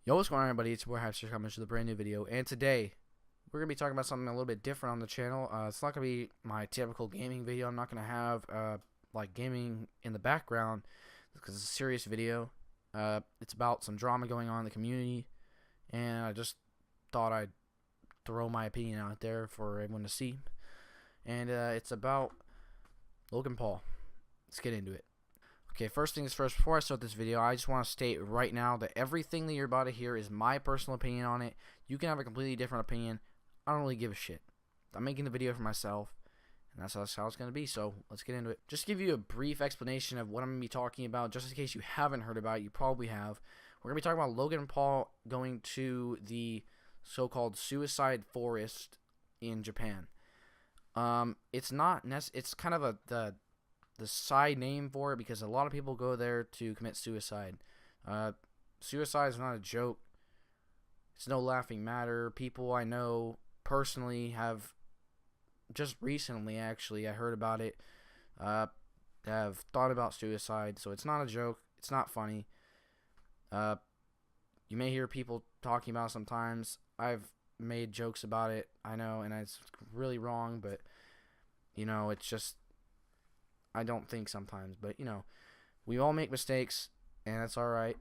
Yo, what's going on, everybody? It's your boy Hypester coming to the brand new video, and today we're gonna be talking about something a little bit different on the channel. It's not gonna be my typical gaming video. I'm not gonna have like gaming in the background because it's a serious video. It's about some drama going on in the community, and I just thought I'd throw my opinion out there for everyone to see. And it's about Logan Paul. Let's get into it. Okay, first things first, before I start this video, I just want to state right now that everything that you're about to hear is my personal opinion on it. You can have a completely different opinion. I don't really give a shit. I'm making the video for myself, and that's how it's going to be, so let's get into it. Just to give you a brief explanation of what I'm going to be talking about, just in case you haven't heard about it. You probably have. We're going to be talking about Logan Paul going to the so-called suicide forest in Japan. It's not it's kind of the side name for it because a lot of people go there to commit suicide. Suicide is not a joke. It's no laughing matter. People I know personally have just recently, actually, I heard about it, have thought about suicide. So it's not a joke. It's not funny. You may hear people talking about it sometimes. I've made jokes about it, I know, and it's really wrong, but you know, it's just, I don't think sometimes, but you know, we all make mistakes, and that's alright.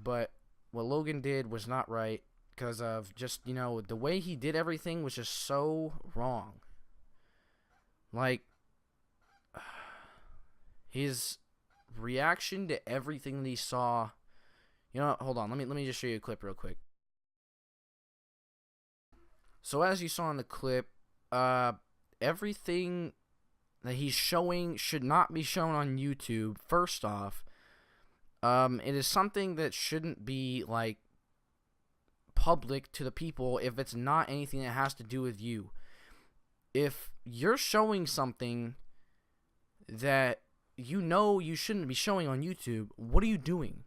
But what Logan did was not right because of just, you know, the way he did everything was just so wrong. Like, his reaction to everything that he saw. You know, hold on, let me just show you a clip real quick. So as you saw in the clip, everything that he's showing should not be shown on YouTube. First off, it is something that shouldn't be like public to the people if it's not anything that has to do with you. If you're showing something that you know you shouldn't be showing on YouTube, what are you doing?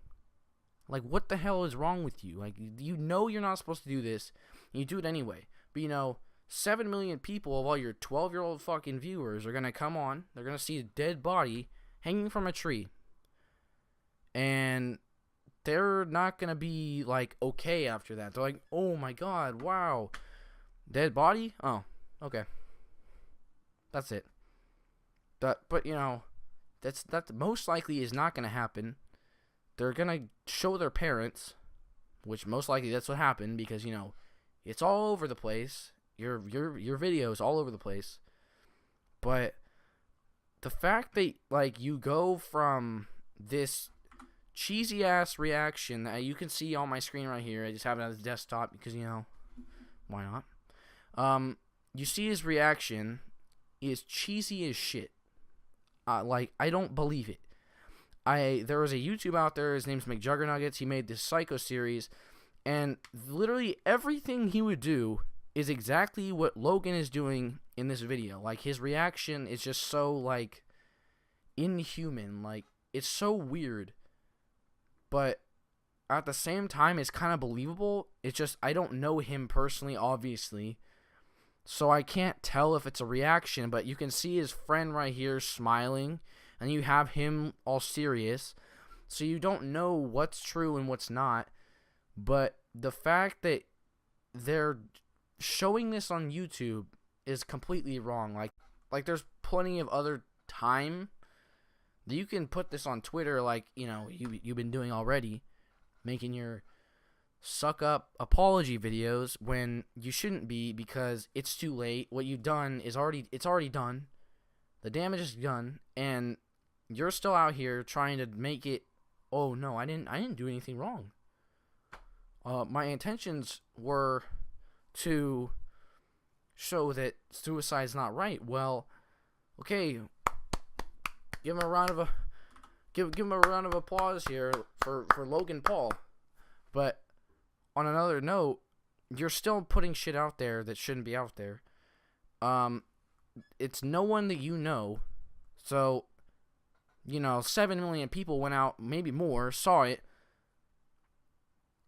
Like, what the hell is wrong with you? Like, you know you're not supposed to do this, and you do it anyway. But, you know, 7 million people of all your 12-year-old fucking viewers are going to come on. They're going to see a dead body hanging from a tree. And they're not going to be, like, okay after that. They're like, oh, my God, wow. Dead body? Oh, okay. That's it. But you know, that most likely is not going to happen. They're going to show their parents, which most likely that's what happened because, you know, it's all over the place. Your video is all over the place. But the fact that, like, you go from this cheesy ass reaction that you can see on my screen right here. I just have it on the desktop because, you know, why not? You see his reaction is cheesy as shit. Like, I don't believe it. There was a YouTube out there, his name's McJuggernuggets. He made this Psycho series, and literally everything he would do is exactly what Logan is doing in this video. Like, his reaction is just so, like, inhuman. Like, it's so weird. But at the same time, it's kind of believable. It's just, I don't know him personally, obviously. So I can't tell if it's a reaction, but you can see his friend right here smiling, and you have him all serious. So you don't know what's true and what's not. But the fact that they're showing this on YouTube is completely wrong. Like there's plenty of other time that you can put this on Twitter, like, you know, you've been doing already, making your suck up apology videos when you shouldn't be because it's too late. What you've done is already done. The damage is done, and you're still out here trying to make it, oh no, I didn't do anything wrong. My intentions were to show that suicide is not right. Well, okay, give him a round of applause here for Logan Paul. But on another note, you're still putting shit out there that shouldn't be out there. It's no one that you know. So, you know, 7 million people went out, maybe more, saw it.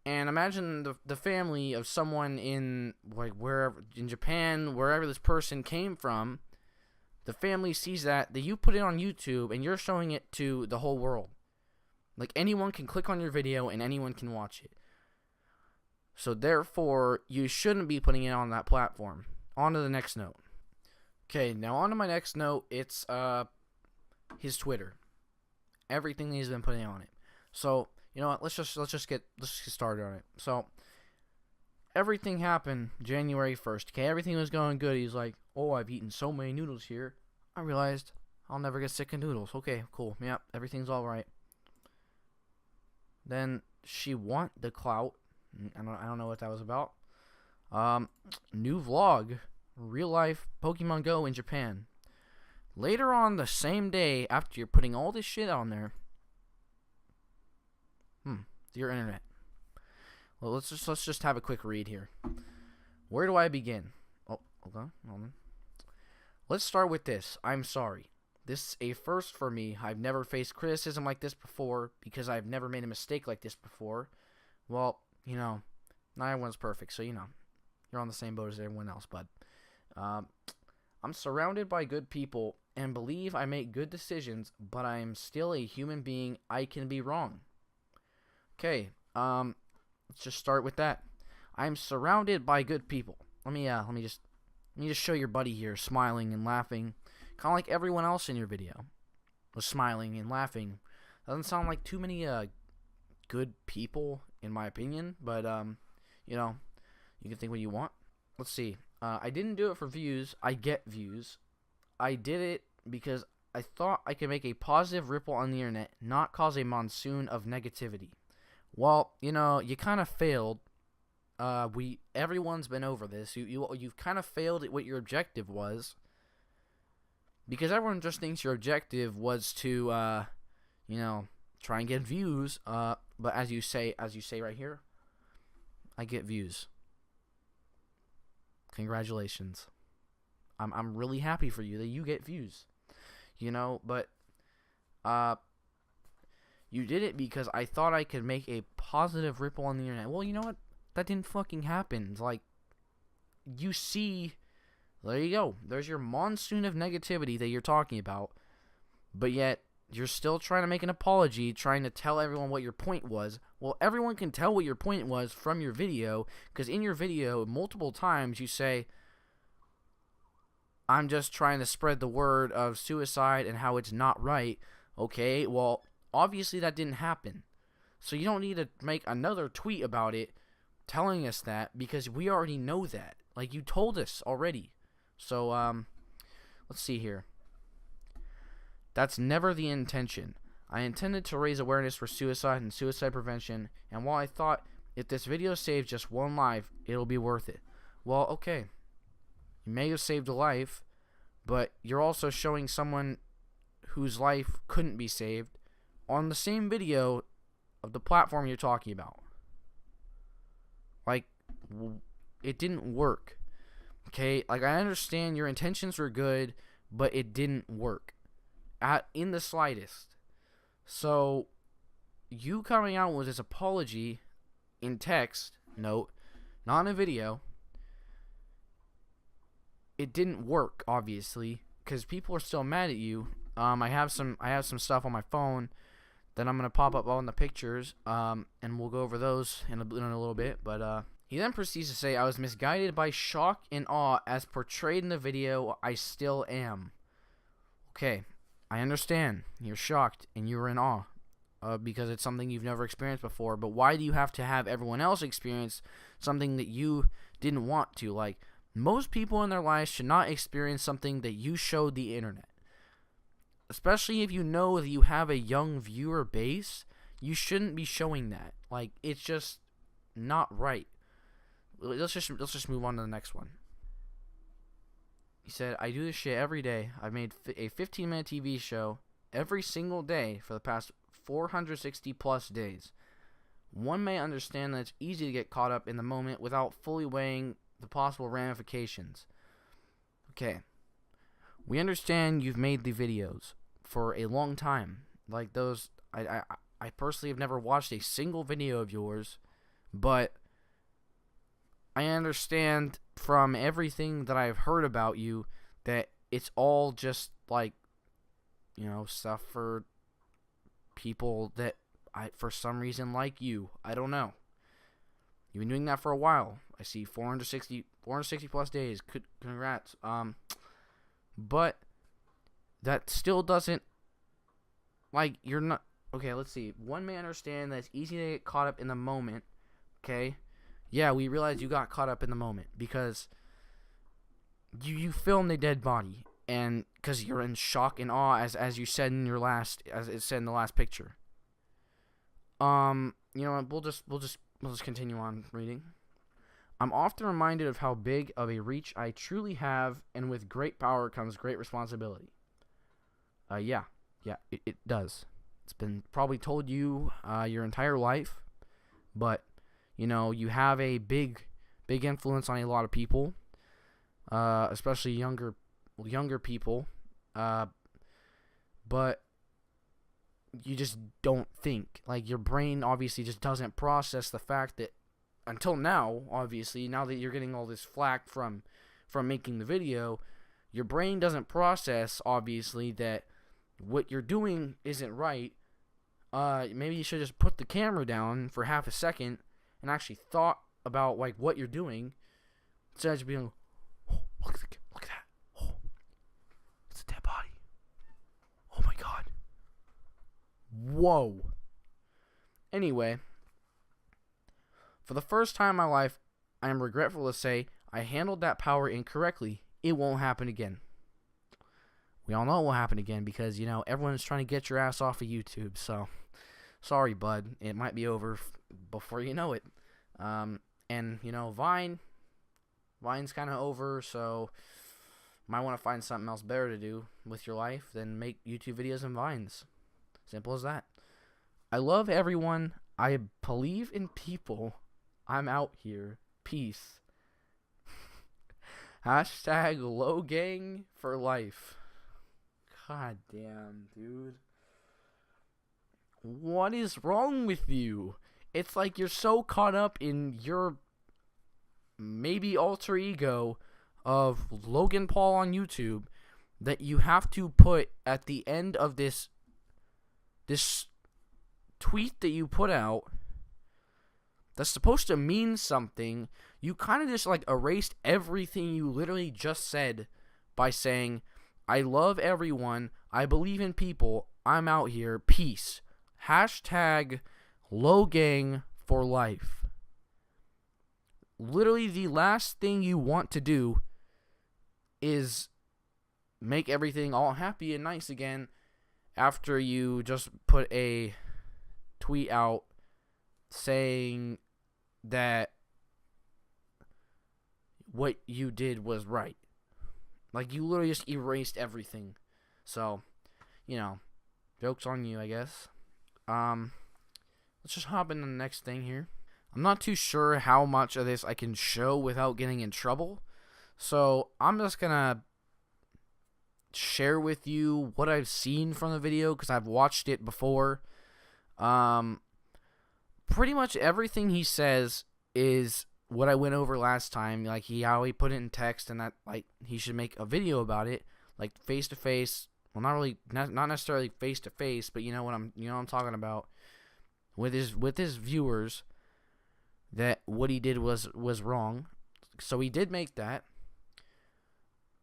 And imagine the family of someone in, like, wherever, in Japan, wherever this person came from. The family sees that you put it on YouTube and you're showing it to the whole world. Like, anyone can click on your video and anyone can watch it. So therefore, you shouldn't be putting it on that platform. On to the next note. Okay, now on to my next note. It's his Twitter. Everything that he's been putting on it. So, you know what? Let's just get started on it. So, everything happened January 1st. Okay, everything was going good. He's like, "Oh, I've eaten so many noodles here. I realized I'll never get sick of noodles." Okay, cool. Yep, everything's all right. Then she want the clout. I don't know what that was about. New vlog, real life Pokemon Go in Japan. Later on the same day, after you're putting all this shit on there, your internet. Well, let's just have a quick read here. Where do I begin? Oh, hold on. Let's start with this. I'm sorry. This is a first for me. I've never faced criticism like this before because I've never made a mistake like this before. Well, you know, not everyone's perfect, so you know, you're on the same boat as everyone else, bud. I'm surrounded by good people and believe I make good decisions, but I am still a human being. I can be wrong. Okay, let's just start with that. I'm surrounded by good people. Let me just show your buddy here smiling and laughing. Kind of like everyone else in your video was smiling and laughing. Doesn't sound like too many good people in my opinion, but you know, you can think what you want. Let's see. I didn't do it for views. I get views. I did it because I thought I could make a positive ripple on the internet, not cause a monsoon of negativity. Well, you know, you kind of failed. Everyone's been over this. You've kind of failed at what your objective was. Because everyone just thinks your objective was to, you know, try and get views. But as you say right here, I get views. Congratulations. I'm really happy for you that you get views. You know, but you did it because I thought I could make a positive ripple on the internet. Well, you know what? That didn't fucking happen. It's like, you see. There you go. There's your monsoon of negativity that you're talking about. But yet, you're still trying to make an apology, trying to tell everyone what your point was. Well, everyone can tell what your point was from your video, because in your video, multiple times you say, "I'm just trying to spread the word of suicide and how it's not right." Okay, well, obviously that didn't happen. So you don't need to make another tweet about it telling us that, because we already know that. Like, you told us already. So, let's see here. That's never the intention. I intended to raise awareness for suicide and suicide prevention, and while I thought if this video saves just one life, it'll be worth it. Well, okay. You may have saved a life, but you're also showing someone whose life couldn't be saved on the same video of the platform you're talking about. Like, it didn't work. Okay, like, I understand your intentions were good, but it didn't work in the slightest. So, you coming out with this apology in text note, not in a video, it didn't work, obviously, because people are still mad at you. I have some stuff on my phone that I'm gonna pop up on the pictures, and we'll go over those in a little bit. But he then proceeds to say, "I was misguided by shock and awe as portrayed in the video. I still am." Okay, I understand. You're shocked and you're in awe because it's something you've never experienced before. But why do you have to have everyone else experience something that you didn't want to? Like, most people in their lives should not experience something that you showed the internet. Especially if you know that you have a young viewer base, you shouldn't be showing that. Like, it's just not right. Let's just move on to the next one. He said, "I do this shit every day. I've made a 15-minute TV show every single day for the past 460 plus days. One may understand that it's easy to get caught up in the moment without fully weighing the possible ramifications." Okay. We understand you've made the videos for a long time. Like, those, I personally have never watched a single video of yours, but I understand from everything that I've heard about you that it's all just, like, you know, stuff for people that for some reason like you. I don't know. You've been doing that for a while. I see 460 plus days. Congrats. But that still doesn't, like, you're not, okay, let's see. One may understand that it's easy to get caught up in the moment, okay? Yeah, we realize you got caught up in the moment because you filmed a dead body, and because you're in shock and awe, as you said in your last, as it said in the last picture. You know, we'll just continue on reading. I'm often reminded of how big of a reach I truly have, and with great power comes great responsibility. Yeah, it does. It's been probably told you your entire life, but you know, you have a big influence on a lot of people, especially younger people, but you just don't think. Like, your brain obviously just doesn't process the fact that, until now, obviously, now that you're getting all this flack from making the video, your brain doesn't process, obviously, that what you're doing isn't right. Maybe you should just put the camera down for half a second and actually thought about, like, what you're doing, instead of just being, oh, look at that. Oh, it's a dead body. Oh my god. Whoa. Anyway, for the first time in my life, I am regretful to say I handled that power incorrectly. It won't happen again. We all know it will happen again because, you know, everyone's trying to get your ass off of YouTube. So, sorry, bud. It might be over before you know it. And, you know, Vine's kind of over, so might want to find something else better to do with your life than make YouTube videos and Vines. Simple as that. I love everyone. I believe in people. I'm out here. Peace. Hashtag Logan for life. God damn, dude. What is wrong with you? It's like you're so caught up in your maybe alter ego of Logan Paul on YouTube that you have to put at the end of this tweet that you put out that's supposed to mean something. You kind of just like erased everything you literally just said by saying, I love everyone, I believe in people, I'm out here, peace. Hashtag Logang for life. Literally the last thing you want to do is make everything all happy and nice again after you just put a tweet out saying that what you did was right. Like, you literally just erased everything. So, you know, joke's on you, I guess. Let's just hop into the next thing here. I'm not too sure how much of this I can show without getting in trouble. So, I'm just gonna share with you what I've seen from the video, because I've watched it before. Pretty much everything he says is what I went over last time, like how he put it in text, and that like he should make a video about it, like face to face. Well, not necessarily face to face, but you know what I'm talking about with his viewers. That what he did was wrong. So he did make that.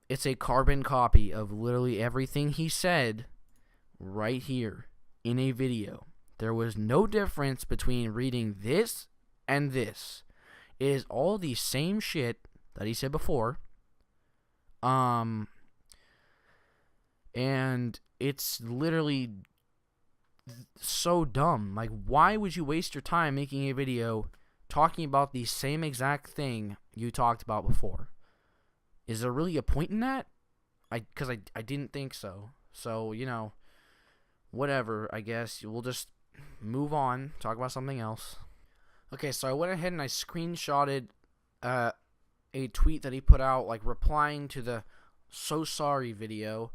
It's a carbon copy of literally everything he said right here in a video. There was no difference between reading this and this. It is all the same shit that he said before. And it's literally so dumb. Like, why would you waste your time making a video talking about the same exact thing you talked about before? Is there really a point in that? Because I didn't think so. So, you know, whatever, I guess. We'll just move on, talk about something else. Okay, so I went ahead and I screenshotted a tweet that he put out, like, replying to the "so sorry" video.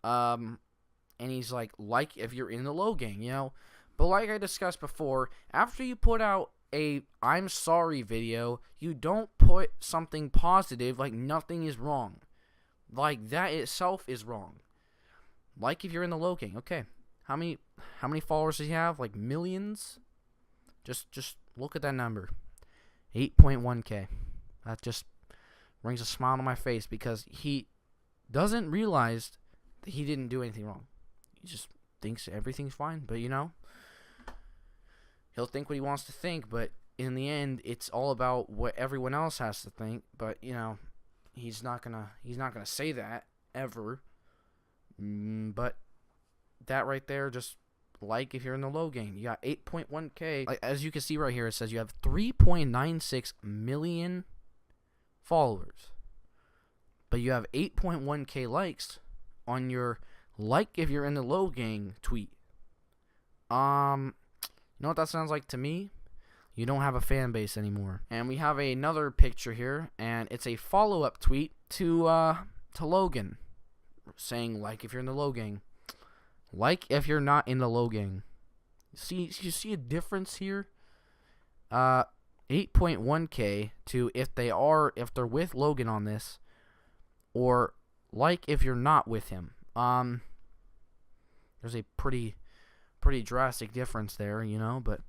And he's like if you're in the Logang, you know. But like I discussed before, after you put out a "I'm sorry" video, you don't put something positive like nothing is wrong. Like, that itself is wrong. Like, if you're in the Logang, okay. How many followers does he have? Like millions? Just look at that number. 8.1K. That just brings a smile on my face because he doesn't realize that he didn't do anything wrong. He just thinks everything's fine. But, he'll think what he wants to think. But in the end, it's all about what everyone else has to think. But, he's not gonna say that ever. But that right there, just like if you're in the low game, you got 8.1K. Like, as you can see right here, it says you have 3.96 million followers, but you have 8.1K likes on your like if you're in the low gang tweet. You know what that sounds like to me? You don't have a fan base anymore. And we have another picture here, and it's a follow-up tweet to Logan, saying like if you're in the low gang, like if you're not in the low gang. You see a difference here? 8.1K to if they're with Logan on this, or like if you're not with him. There's a pretty drastic difference there, but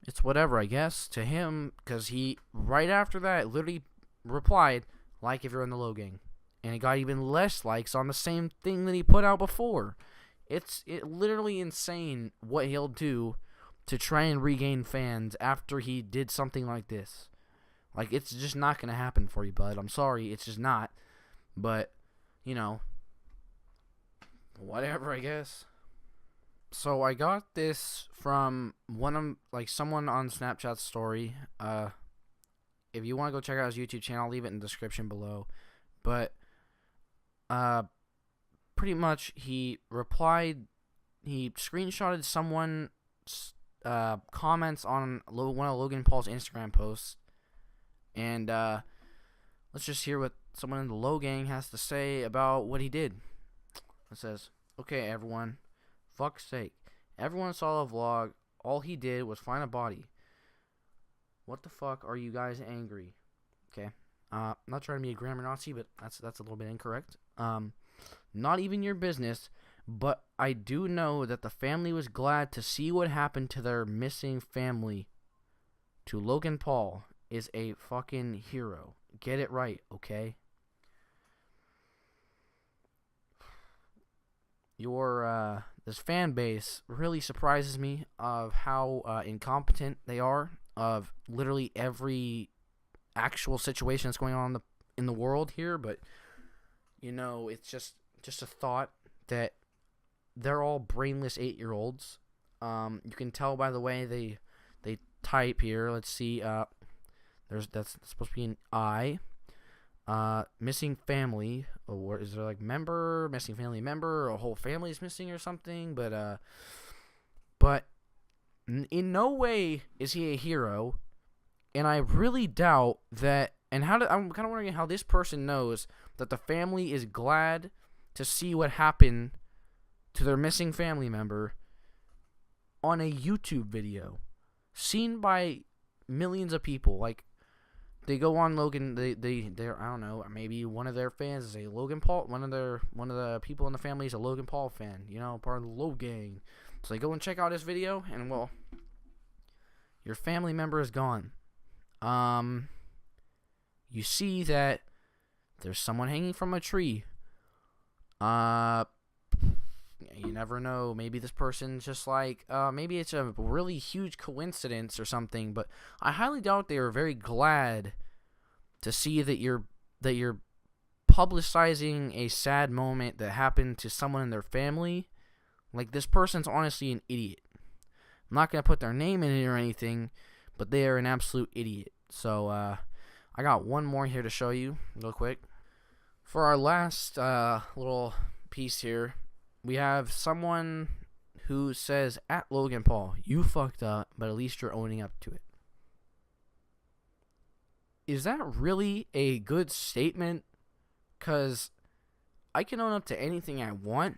it's whatever, I guess, to him, because he, right after that, literally replied, like if you're in the low gang. And it got even less likes on the same thing that he put out before. It's literally insane what he'll do to try and regain fans after he did something like this. Like, it's just not going to happen for you, bud. I'm sorry, it's just not. But, whatever, I guess. So I got this from someone on Snapchat's story. If you want to go check out his YouTube channel, I'll leave it in the description below. But pretty much he screenshotted someone's comments on one of Logan Paul's Instagram posts, and let's just hear what someone in the Low Gang has to say about what he did. It says, "Okay, everyone. Fuck's sake. Everyone saw the vlog. All he did was find a body. What the fuck are you guys angry?" Okay. Not trying to be a grammar Nazi, but that's a little bit incorrect. Not even your business, but I do know that the family was glad to see what happened to their missing family. To Logan Paul is a fucking hero. Get it right, okay? This fan base really surprises me of how incompetent they are of literally every actual situation that's going on in the world here. But it's just a thought that they're all brainless 8-year-olds. You can tell by the way they type here. Let's see. That's supposed to be an I. Missing family, or is there like member, missing family member, or a whole family is missing or something? But in no way is he a hero, and I really doubt that. And I'm kind of wondering how this person knows that the family is glad to see what happened to their missing family member on a YouTube video seen by millions of people. Like, they go on Logan. They're I don't know. Maybe one of their fans is a Logan Paul. One of the people in the family is a Logan Paul fan. Part of the Low Gang. So they go and check out his video, and well, your family member is gone. You see that there's someone hanging from a tree. You never know. Maybe this person's just like, maybe it's a really huge coincidence or something. But I highly doubt they are very glad to see that you're publicizing a sad moment that happened to someone in their family. Like, this person's honestly an idiot. I'm not gonna put their name in it or anything, but they are an absolute idiot. So I got one more here to show you real quick. For our last little piece here, we have someone who says, at Logan Paul, you fucked up, but at least you're owning up to it. Is that really a good statement? Because I can own up to anything I want.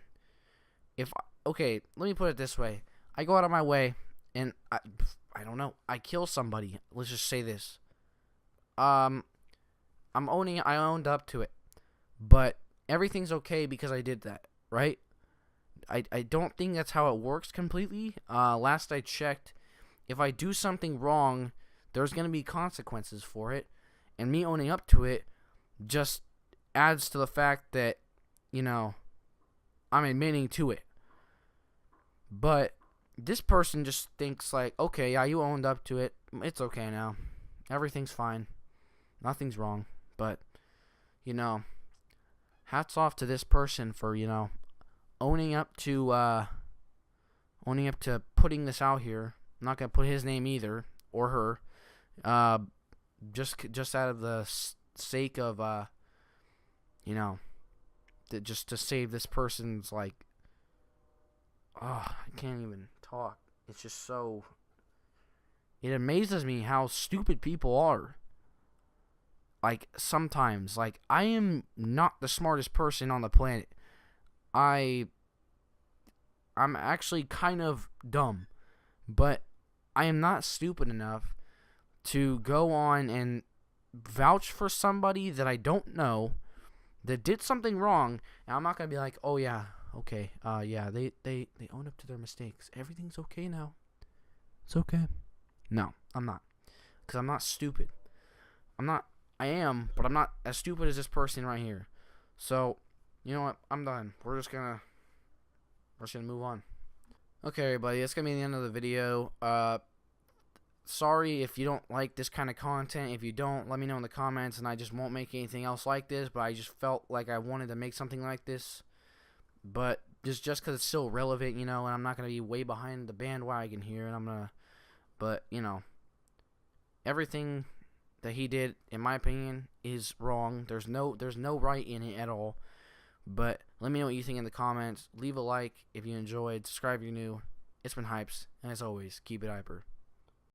Okay, let me put it this way. I go out of my way, and I don't know, I kill somebody. Let's just say this. I owned up to it. But everything's okay because I did that, right? I don't think that's how it works completely. Last I checked, if I do something wrong there's going to be consequences for it. And me owning up to it just adds to the fact that, you know, I'm admitting to it. But this person just thinks like, okay, yeah, you owned up to it. It's okay now. Everything's fine. Nothing's wrong. But, you know, hats off to this person for, you know, owning up to putting this out here. I'm not going to put his name either, or her. Just out of the sake of, you know, just to save this person's, like, oh, I can't even talk. It's just so, it amazes me how stupid people are. Like, sometimes, like, I am not the smartest person on the planet. I'm actually kind of dumb, but I am not stupid enough to go on and vouch for somebody that I don't know that did something wrong, and I'm not gonna be like, oh yeah, okay, yeah, they own up to their mistakes. Everything's okay now. It's okay. No, I'm not, because I'm not stupid. I am, but I'm not as stupid as this person right here. So, you know what? I'm done. We're just gonna move on. Okay, everybody, that's gonna be the end of the video. Sorry if you don't like this kind of content. If you don't, let me know in the comments, and I just won't make anything else like this. But I just felt like I wanted to make something like this. But just because it's still relevant, you know, and I'm not gonna be way behind the bandwagon here, and but you know, everything that he did, in my opinion, is wrong. There's no right in it at all. But let me know what you think in the comments. Leave a like if you enjoyed. Subscribe if you're new. It's been Hypes, and as always, keep it hyper.